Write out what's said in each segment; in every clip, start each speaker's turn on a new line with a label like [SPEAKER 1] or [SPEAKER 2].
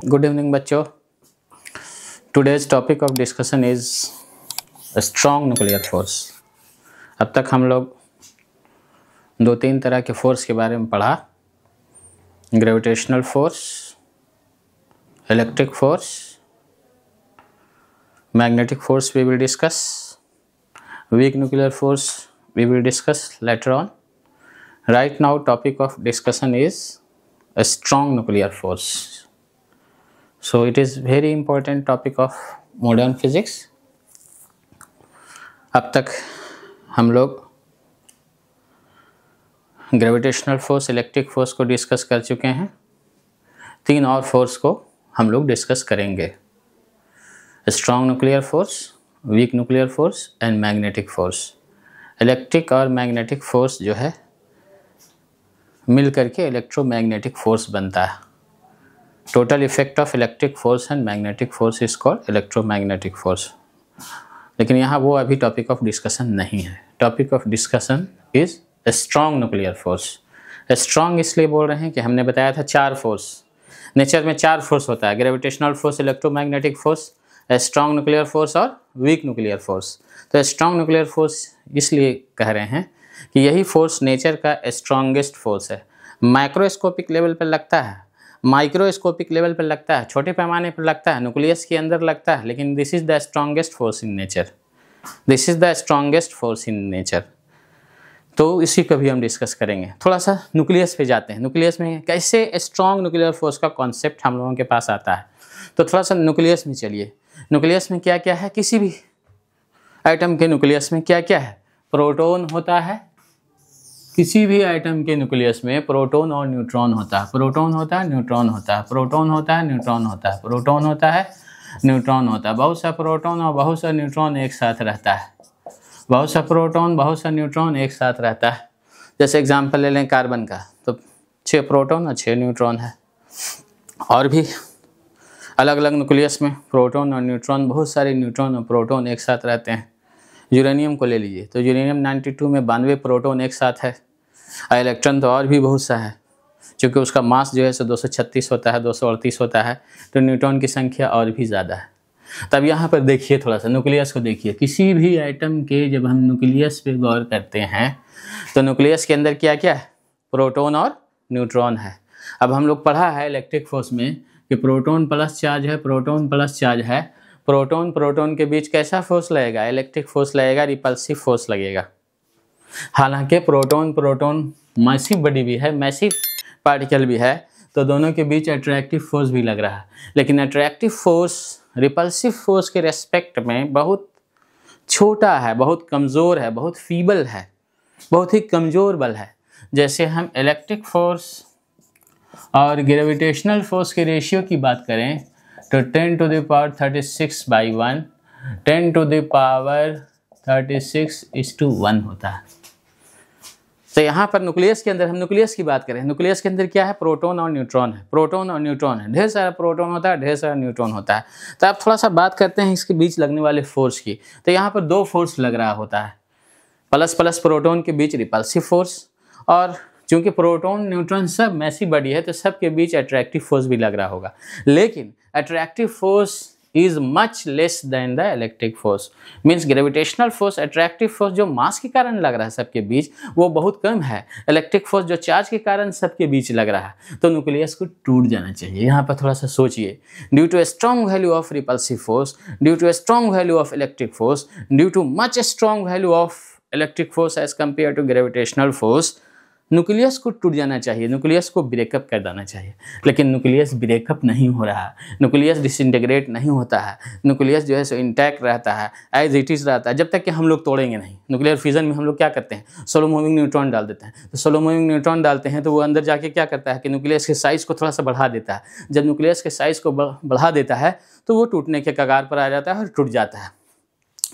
[SPEAKER 1] Good evening बच्चों। Today's topic of discussion is strong nuclear force. अब तक हम लोग 2-3 तरह के फोर्स के बारे में पढ़ा। Gravitational force, electric force, magnetic force we will discuss, weak nuclear force we will discuss later on. Right now topic of discussion is a strong nuclear force. So it is very important topic of modern physics. अब तक हम लोग gravitational force, electric force को discuss कर चुके हैं। 3 और force को हम लोग डिस्कस करेंगे। Strong nuclear force, weak nuclear force and magnetic force. Electric और मैग्नेटिक फोर्स जो है मिल करके इलेक्ट्रोमैग्नेटिक फोर्स बनता है। Total effect of electric force and magnetic force is called electromagnetic force. लेकिन यहाँ वो अभी टॉपिक ऑफ डिस्कशन नहीं है। Topic of discussion is strong nuclear force. Strong इसलिए बोल रहे हैं कि हमने बताया था 4 फोर्स, नेचर में 4 फोर्स होता है। Gravitational force, electromagnetic force, strong nuclear force और वीक न्यूक्लियर फोर्स। तो स्ट्रॉन्ग न्यूक्लियर फोर्स इसलिए कह रहे हैं कि यही फोर्स नेचर का स्ट्रॉन्गेस्ट फोर्स है। माइक्रोस्कोपिक लेवल पर लगता है, माइक्रोस्कोपिक लेवल पर लगता है, छोटे पैमाने पर लगता है, न्यूक्लियस के अंदर लगता है, लेकिन this is the strongest force in nature. This is the strongest force in nature. तो इसी को भी हम डिस्कस करेंगे। थोड़ा सा न्यूक्लियस पे जाते हैं। न्यूक्लियस में कैसे स्ट्रॉन्ग न्यूक्लियर फोर्स का कॉन्सेप्ट हम लोगों के पास आता है। तो थोड़ा सा न्यूक्लियस में चलिए। न्यूक्लियस में क्या क्या है, किसी भी आइटम के न्यूक्लियस में क्या क्या है। प्रोटॉन होता है, किसी भी आइटम के न्यूक्लियस में प्रोटॉन और न्यूट्रॉन होता है। प्रोटॉन होता है, न्यूट्रॉन होता है, प्रोटॉन होता है, न्यूट्रॉन होता है, प्रोटॉन होता है, न्यूट्रॉन होता है। बहुत सा प्रोटॉन और बहुत सा न्यूट्रॉन एक साथ रहता है। बहुत सा प्रोटॉन, बहुत सा न्यूट्रॉन एक साथ रहता है। जैसे एग्जांपल ले लें कार्बन का, तो 6 प्रोटॉन और 6 न्यूट्रॉन है। और भी अलग अलग न्यूक्लियस में प्रोटॉन और न्यूट्रॉन, बहुत सारे न्यूट्रॉन और प्रोटॉन एक साथ रहते हैं। यूरेनियम को ले लीजिए तो यूरेनियम 92 में 92 प्रोटॉन एक साथ है। इलेक्ट्रॉन तो और भी बहुत सा है, क्योंकि उसका मास जो है सो 236 होता है, 238 होता है, तो न्यूट्रॉन की संख्या और भी ज़्यादा है। तब यहाँ पर देखिए, थोड़ा सा न्यूक्लियस को देखिए। किसी भी आइटम के जब हम न्यूक्लियस पे गौर करते हैं तो न्यूक्लियस के अंदर क्या क्या है, प्रोटॉन और न्यूट्रॉन है। अब हम लोग पढ़ा है इलेक्ट्रिक फोर्स में कि प्रोटॉन प्लस चार्ज है, प्रोटॉन प्लस चार्ज है। प्रोटॉन प्रोटॉन के बीच कैसा फोर्स लगेगा, इलेक्ट्रिक फोर्स लगेगा, रिपल्सिव फोर्स लगेगा। हालांकि प्रोटॉन प्रोटॉन मैसिव बॉडी भी है, मैसिव पार्टिकल भी है, तो दोनों के बीच अट्रैक्टिव फोर्स भी लग रहा है। लेकिन अट्रैक्टिव फोर्स रिपल्सिव फोर्स के रेस्पेक्ट में बहुत छोटा है, बहुत कमज़ोर है, बहुत फीबल है, बहुत ही कमज़ोर बल है। जैसे हम इलेक्ट्रिक फोर्स और ग्रेविटेशनल फोर्स के रेशियो की बात करें तो 10⁻36/1, 10⁻36:1 होता है। तो यहाँ पर न्यूक्लियस के अंदर, हम न्यूक्लियस की बात करें, न्यूक्लियस के अंदर क्या है, प्रोटॉन और न्यूट्रॉन है। प्रोटॉन और न्यूट्रॉन है, ढेर सारा प्रोटॉन होता है, ढेर सारा न्यूट्रॉन होता है। तो अब थोड़ा सा बात करते हैं इसके बीच लगने वाले फोर्स की। तो यहाँ पर 2 फोर्स लग रहा होता है। प्लस प्लस प्रोटॉन के बीच रिपल्सिव फोर्स, और चूँकि प्रोटॉन न्यूट्रॉन सब मैसिव बॉडी है तो सब के बीच अट्रैक्टिव फोर्स भी लग रहा होगा। लेकिन attractive force is much less than the electric force. Means gravitational force, attractive force जो मास के कारण लग रहा है सबके बीच, वो बहुत कम है। इलेक्ट्रिक फोर्स जो चार्ज के कारण सबके बीच लग रहा है, तो न्यूक्लियस को टूट जाना चाहिए। यहाँ पर थोड़ा सा सोचिए। Due to a strong value of repulsive force, due to a strong value of electric force, due to much strong value of electric force as compare to gravitational force, nucleus को टूट जाना चाहिए, न्यूक्लियस को breakup कर देना चाहिए। लेकिन nucleus breakup नहीं हो रहा है, न्यूक्लियस डिसइंटीग्रेट नहीं होता है, न्यूक्लियस जो है सो इंटैक्ट रहता है, एज इट इज़ रहता है, जब तक कि हम लोग तोड़ेंगे नहीं। न्यूक्लियर फिजन में हम लोग क्या करते हैं, स्लो मूविंग न्यूट्रॉन डाल देते हैं। तो स्लो मूविंग न्यूट्रॉन डालते हैं तो वो अंदर जाके क्या करता है कि न्यूक्लियस के साइज़ को थोड़ा सा बढ़ा देता है। जब न्यूक्लियस के साइज़ को बढ़ा देता है तो वो टूटने के कगार पर आ जाता है और टूट जाता है।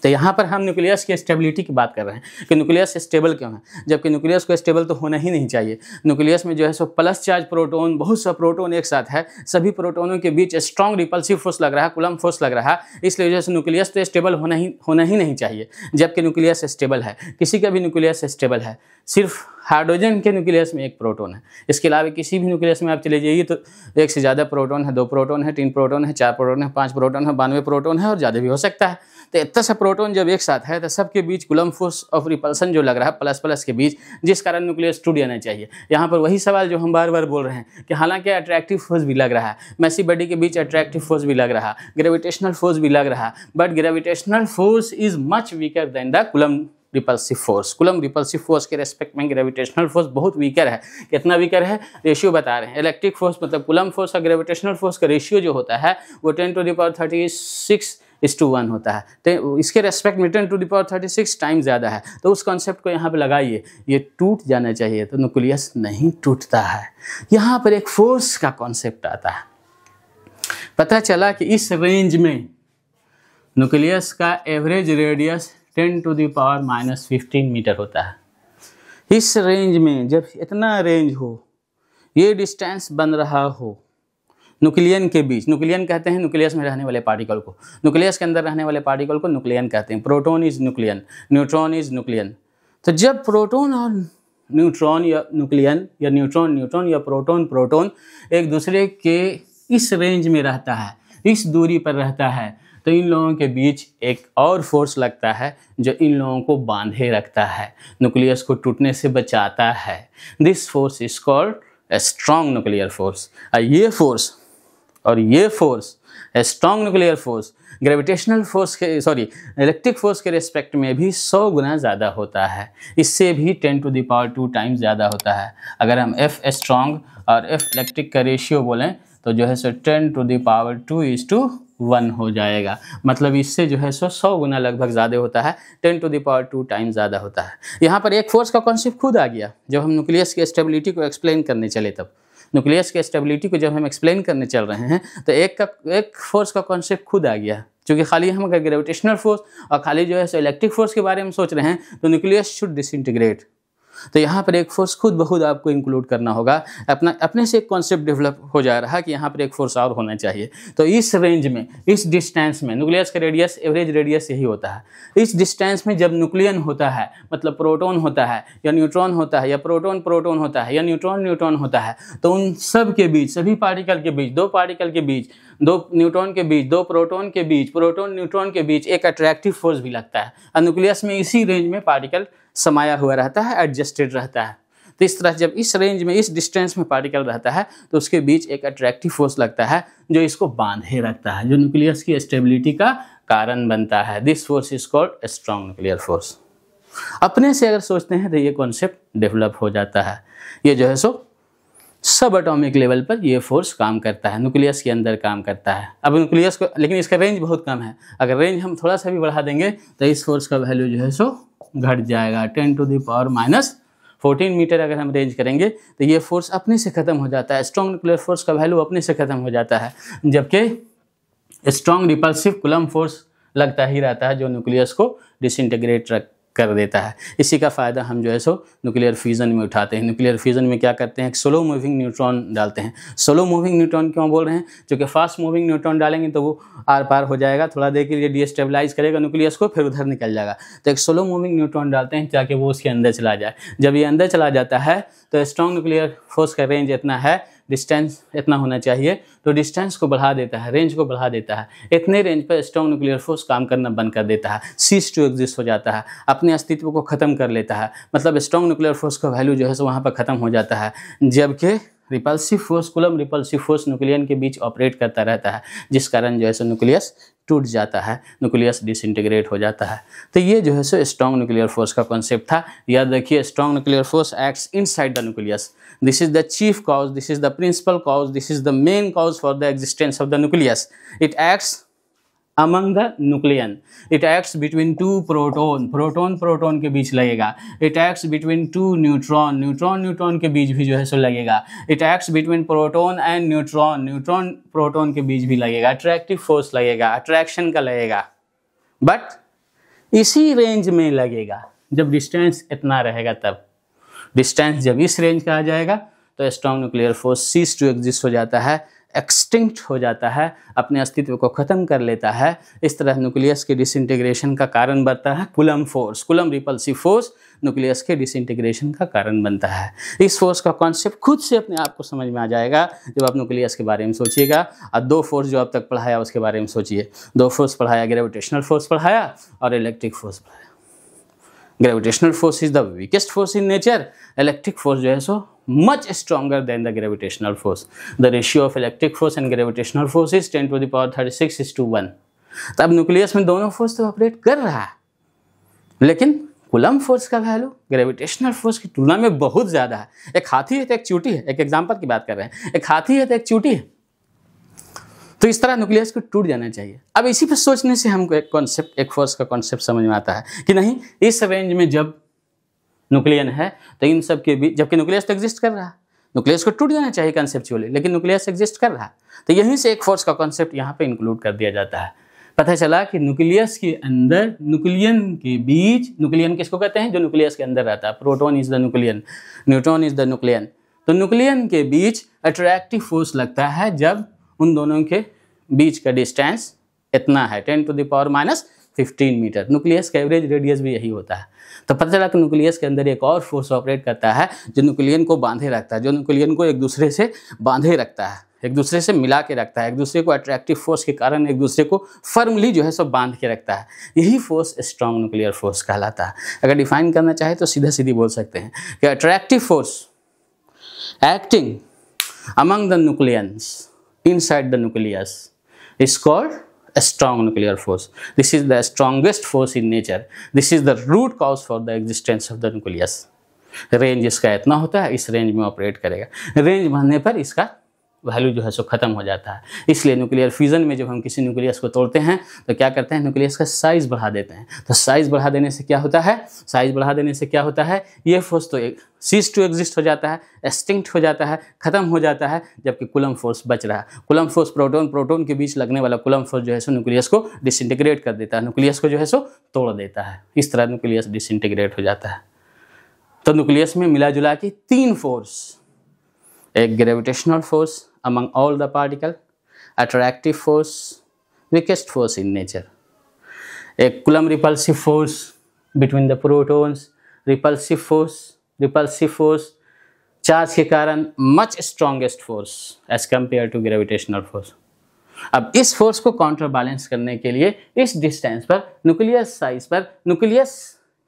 [SPEAKER 1] तो यहाँ पर हम न्यूक्लियस की स्टेबिलिटी की बात कर रहे हैं कि न्यूक्लियस स्टेबल क्यों है, जबकि न्यूक्लियस को स्टेबल तो होना ही नहीं चाहिए। न्यूक्लियस में जो है सो प्लस चार्ज प्रोटॉन, बहुत सा प्रोटॉन एक साथ है, सभी प्रोटॉनों के बीच स्ट्रॉन्ग रिपल्सिव फोर्स लग रहा है, कूलम्ब फोर्स लग रहा है, इसलिए जो है न्यूक्लियस तो स्टेबल होना ही नहीं चाहिए। जबकि न्यूक्लियस स्टेबल है, किसी का भी न्यूक्लियस स्टेबल है, सिर्फ हाइड्रोजन के न्यूक्लियस में एक प्रोटॉन है। इसके अलावा किसी भी न्यूक्लियस में आप चले जाइए तो एक से ज़्यादा प्रोटॉन है, 2 प्रोटॉन है, 3 प्रोटॉन है, 4 प्रोटॉन है, 5 प्रोटॉन है, 92 प्रोटॉन है और ज़्यादा भी हो सकता है। तो इतना सा प्रोटॉन जब एक साथ है तो सबके बीच कूलम्ब फोर्स ऑफ रिपल्सन जो लग रहा है प्लस प्लस के बीच, जिस कारण न्यूक्लियस टूट जाना चाहिए। यहाँ पर वही सवाल जो हम बार बार बोल रहे हैं कि हालांकि अट्रैक्टिव फोर्स भी लग रहा है, मैसिव बॉडी के बीच अट्रैक्टिव फोर्स भी लग रहा, ग्रेविटेशनल फोर्स भी लग रहा, but gravitational force is much weaker then the coulomb repulsive force. Coulomb repulsive force के रेस्पेक्ट में ग्रेविटेशनल फोर्स बहुत वीकर है। कितना वीकर है, रेशियो बता रहे हैं। इलेक्ट्रिक फोर्स मतलब कूलम्ब फोर्स और ग्रेविटेशनल फोर्स का रेशियो जो होता है वो 10⁻36:1 होता है। तो इसके रेस्पेक्ट में 10⁻36 टाइम ज़्यादा है। तो उस कॉन्सेप्ट को यहाँ पे लगाइए, ये टूट जाना चाहिए तो न्यूक्लियस नहीं टूटता है। यहाँ पर एक फोर्स का कॉन्सेप्ट आता है। पता चला कि इस रेंज में न्यूक्लियस का एवरेज रेडियस 10⁻⁻15 मीटर होता है। इस रेंज में जब इतना रेंज हो, ये डिस्टेंस बन रहा हो न्यूक्लियन के बीच, न्यूक्लियन कहते हैं न्यूक्लियस में रहने वाले पार्टिकल को, न्यूक्लियस के अंदर रहने वाले पार्टिकल को न्यूक्लियन कहते हैं। Proton is nucleon, neutron is nucleon. तो जब प्रोटॉन और न्यूट्रॉन या न्यूक्लियन या न्यूट्रॉन न्यूट्रॉन या प्रोटॉन प्रोटॉन एक दूसरे के इस रेंज में रहता है, इस दूरी पर रहता है, तो इन लोगों के बीच एक और फोर्स लगता है जो इन लोगों को बांधे रखता है, न्यूक्लियस को टूटने से बचाता है। This force is called a strong nuclear force. ये फोर्स और ये force, a strong nuclear force gravitational force के इलेक्ट्रिक फोर्स के रेस्पेक्ट में भी 100 गुना ज़्यादा होता है। इससे भी 10⁻² टाइम्स ज़्यादा होता है। अगर हम F स्ट्रॉन्ग और F इलेक्ट्रिक का रेशियो बोलें तो जो है सो 10⁻²1 हो जाएगा। मतलब इससे जो है सो 100 गुना लगभग ज़्यादा होता है, 10⁻² टाइम ज़्यादा होता है। यहाँ पर एक फोर्स का कॉन्सेप्ट खुद आ गया जब हम न्यूक्लियस की स्टेबिलिटी को एक्सप्लेन करने चले। तब न्यूक्लियस की स्टेबिलिटी को जब हम एक्सप्लेन करने चल रहे हैं तो एक फोर्स का कॉन्सेप्ट खुद आ गया, क्योंकि खाली हम अगर ग्रेविटेशनल फोर्स और खाली जो है सो इलेक्ट्रिक फोर्स के बारे में सोच रहे हैं तो न्यूक्लियस शुड डिसइंटीग्रेट। तो यहाँ पर एक फोर्स खुद ब खुद आपको इंक्लूड करना होगा। अपने से एक कॉन्सेप्ट डेवलप हो जा रहा है कि यहाँ पर एक फोर्स और होना चाहिए। तो इस रेंज में, इस डिस्टेंस में न्यूक्लियस का रेडियस, एवरेज रेडियस यही होता है। इस डिस्टेंस में जब न्यूक्लियन होता है, मतलब प्रोटॉन होता है या न्यूट्रॉन होता है या प्रोटॉन प्रोटॉन होता है या न्यूट्रॉन न्यूट्रॉन होता है, तो उन सब के बीच, सभी पार्टिकल के बीच, 2 पार्टिकल के बीच, 2 न्यूट्रॉन के बीच, 2 प्रोटॉन के बीच, प्रोटॉन न्यूट्रॉन के बीच एक अट्रैक्टिव फोर्स भी लगता है। और न्यूक्लियस में इसी रेंज में पार्टिकल समाया हुआ रहता है, एडजस्टेड रहता है। तो इस तरह जब इस रेंज में, इस डिस्टेंस में पार्टिकल रहता है तो उसके बीच एक अट्रैक्टिव फोर्स लगता है जो इसको बांधे रखता है, जो न्यूक्लियस की स्टेबिलिटी का कारण बनता है। This force is called strong nuclear force. अपने से अगर सोचते हैं तो ये कॉन्सेप्ट डेवलप हो जाता है। ये जो है सो सब एटॉमिक लेवल पर ये फोर्स काम करता है, न्यूक्लियस के अंदर काम करता है। अब न्यूक्लियस को, लेकिन इसका रेंज बहुत कम है। अगर रेंज हम थोड़ा सा भी बढ़ा देंगे तो इस फोर्स का वैल्यू जो है सो घट जाएगा। 10⁻⁻14 मीटर अगर हम रेंज करेंगे तो ये फोर्स अपने से ख़त्म हो जाता है। स्ट्रॉन्ग न्यूक्लियर फोर्स का वैल्यू अपने से ख़त्म हो जाता है, जबकि स्ट्रॉन्ग रिपल्सिव कूलम्ब फोर्स लगता ही रहता है जो न्यूक्लियस को डिसइंटीग्रेट कर देता है। इसी का फ़ायदा हम जो है सो न्यूक्लियर फ्यूज़न में उठाते हैं। न्यूक्लियर फ्यूज़न में क्या करते हैं, स्लो मूविंग न्यूट्रॉन डालते हैं। स्लो मूविंग न्यूट्रॉन क्यों बोल रहे हैं, क्योंकि फास्ट मूविंग न्यूट्रॉन डालेंगे तो वो आर पार हो जाएगा, थोड़ा देर के लिए डिस्टेबलाइज करेगा न्यूक्लियस को, फिर उधर निकल जाएगा। तो एक स्लो मूविंग न्यूट्रॉन डालते हैं ताकि वो उसके अंदर चला जाए। जब ये अंदर चला जाता है तो स्ट्रॉन्ग न्यूक्लियर फोर्स का रेंज इतना है, डिस्टेंस इतना होना चाहिए, तो डिस्टेंस को बढ़ा देता है, रेंज को बढ़ा देता है। इतने रेंज पर स्ट्रॉन्ग न्यूक्लियर फोर्स काम करना बंद कर देता है, सीज टू एग्जिस्ट हो जाता है, अपने अस्तित्व को ख़त्म कर लेता है। मतलब स्ट्रॉन्ग न्यूक्लियर फोर्स का वैल्यू जो है सो वहाँ पर ख़त्म हो जाता है। जबकि repulsive force, coulomb repulsive force nucleon के बीच ऑपरेट करता रहता है, जिस कारण जो है सो न्यूक्लियस टूट जाता है, न्यूक्लियस डिसइंटीग्रेट हो जाता है। तो ये जो है सो स्ट्रॉन्ग न्यूक्लियर फोर्स का कॉन्सेप्ट था। याद रखिए, strong nuclear force acts inside the nucleus. This is the chief cause, this is the principal cause, this is the main cause for the existence of the nucleus. It acts among the nucleon, it acts between 2 proton, proton के बीच लगेगा। it acts between 2 neutron के बीच भी जो है सो लगेगा। it acts between proton and neutron proton के बीच भी लगेगा। अट्रैक्टिव फोर्स लगेगा, अट्रैक्शन का लगेगा, बट इसी रेंज में लगेगा जब डिस्टेंस इतना रहेगा। तब डिस्टेंस जब इस रेंज का आ जाएगा तो strong nuclear force cease to exist हो जाता है, एक्सटिंक्ट हो जाता है, अपने अस्तित्व को ख़त्म कर लेता है। इस तरह न्यूक्लियस के डिसइंटीग्रेशन का कारण बनता है coulomb force, coulomb repulsive force. Nucleus के डिसइंटीग्रेशन का कारण बनता है। इस फोर्स का कॉन्सेप्ट खुद से अपने आप को समझ में आ जाएगा जब आप न्यूक्लियस के बारे में सोचिएगा। और दो फोर्स जो अब तक पढ़ाया उसके बारे में सोचिए। दो फोर्स पढ़ाया, ग्रेविटेशनल फोर्स पढ़ाया और इलेक्ट्रिक फोर्स पढ़ाया। Gravitational force is the weakest force in nature. Electric force जो है so much stronger than the gravitational force. The ratio of electric force and gravitational force is 10⁻36:1। तब nucleus में दोनों force तो operate कर रहा है, लेकिन कूलम्ब फोर्स का वैल्यू ग्रेविटेशनल फोर्स की तुलना में बहुत ज़्यादा है। एक हाथी है तो एक चींटी है, एक एग्जाम्पल की बात कर रहे हैं, एक हाथी है तो एक चींटी है। तो इस तरह न्यूक्लियस को टूट जाना चाहिए। अब इसी पर सोचने से हमको एक कॉन्सेप्ट, एक फोर्स का कॉन्सेप्ट समझ में आता है कि नहीं, इस रेंज में जब न्यूक्लियन है तो इन सब के बीच, जबकि न्यूक्लियस तो एग्जिस्ट कर रहा है, न्यूक्लियस को टूट जाना चाहिए कंसेप्चुअली, लेकिन न्यूक्लियस एग्जिस्ट कर रहा है, तो यहीं से एक फोर्स का कॉन्सेप्ट यहाँ पे इंक्लूड कर दिया जाता है। पता चला कि न्यूक्लियस के अंदर, न्यूक्लियन के बीच, न्यूक्लियन किसको कहते हैं? जो न्यूक्लियस के अंदर रहता है। Proton is the nucleon, neutron is the nucleon. तो न्यूक्लियन के बीच अट्रैक्टिव फोर्स लगता है जब उन दोनों के बीच का डिस्टेंस इतना है, 10⁻⁻15 मीटर। न्यूक्लियस का एवरेज रेडियस भी यही होता है। तो पता चला कि न्यूक्लियस के अंदर एक और फोर्स ऑपरेट करता है जो न्यूक्लियन को बांधे रखता है, जो न्यूक्लियन को एक दूसरे से बांधे रखता है, एक दूसरे से मिला के रखता है, एक दूसरे को अट्रैक्टिव फोर्स के कारण एक दूसरे को फर्मली जो है सब बांध के रखता है। यही फोर्स स्ट्रॉन्ग न्यूक्लियर फोर्स कहलाता है। अगर डिफाइन करना चाहे तो सीधा सीधी बोल सकते हैं कि attractive force acting among the nucleons inside the nucleus is called a strong nuclear force. This is the strongest force in nature. This is the root cause for the existence of the nucleus. Range इसका इतना होता है, इस range में operate करेगा। Range बढ़ने पर इसका वैल्यू जो है सो खत्म हो जाता है। इसलिए न्यूक्लियर फ्यूजन में जब हम किसी न्यूक्लियस को तोड़ते हैं तो क्या करते हैं? न्यूक्लियस का साइज बढ़ा देते हैं। तो साइज बढ़ा देने से क्या होता है? साइज बढ़ा देने से क्या होता है? ये फोर्स तो सीज टू एग्जिस्ट हो जाता है, एक्सटिंक्ट हो जाता है, खत्म हो जाता है, जबकि कूलम्ब फोर्स बच रहा है। कूलम्ब फोर्स प्रोटॉन के बीच लगने वाला कूलम्ब फोर्स जो है सो न्यूक्लियस को डिसइंटीग्रेट कर देता है, न्यूक्लियस को जो है सो तोड़ देता है। इस तरह न्यूक्लियस डिसइंटीग्रेट हो जाता है। तो न्यूक्लियस में मिला जुला के तीन फोर्स, एक gravitational force among all the particle, attractive force, weakest force in nature, एक coulomb repulsive force between the protons, repulsive force charge के कारण much strongest force as compared to gravitational force। अब इस फोर्स को counter balance करने के लिए इस डिस्टेंस पर, न्यूक्लियस साइज पर, न्यूक्लियस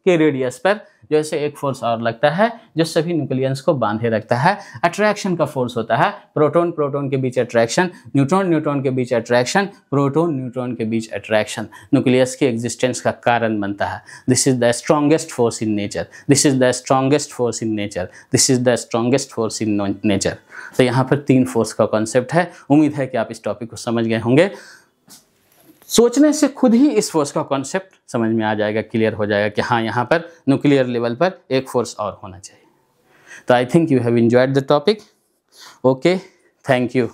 [SPEAKER 1] के रेडियस पर जो ऐसे एक फोर्स और लगता है जो सभी न्यूक्लियंस को बांधे रखता है। अट्रैक्शन का फोर्स होता है, प्रोटॉन के बीच अट्रैक्शन, न्यूट्रॉन के बीच अट्रैक्शन, प्रोटॉन के बीच अट्रैक्शन न्यूक्लियस की एग्जिस्टेंस का कारण बनता है। This is the strongest force in nature, this is the strongest force in nature, this is the strongest force in nature. तो यहाँ पर तीन फोर्स का कॉन्सेप्ट है। उम्मीद है कि आप इस टॉपिक को समझ गए होंगे। सोचने से खुद ही इस फोर्स का कॉन्सेप्ट समझ में आ जाएगा, क्लियर हो जाएगा कि हाँ, यहाँ पर न्यूक्लियर लेवल पर एक फोर्स और होना चाहिए। तो I think you have enjoyed the topic. Okay, thank you.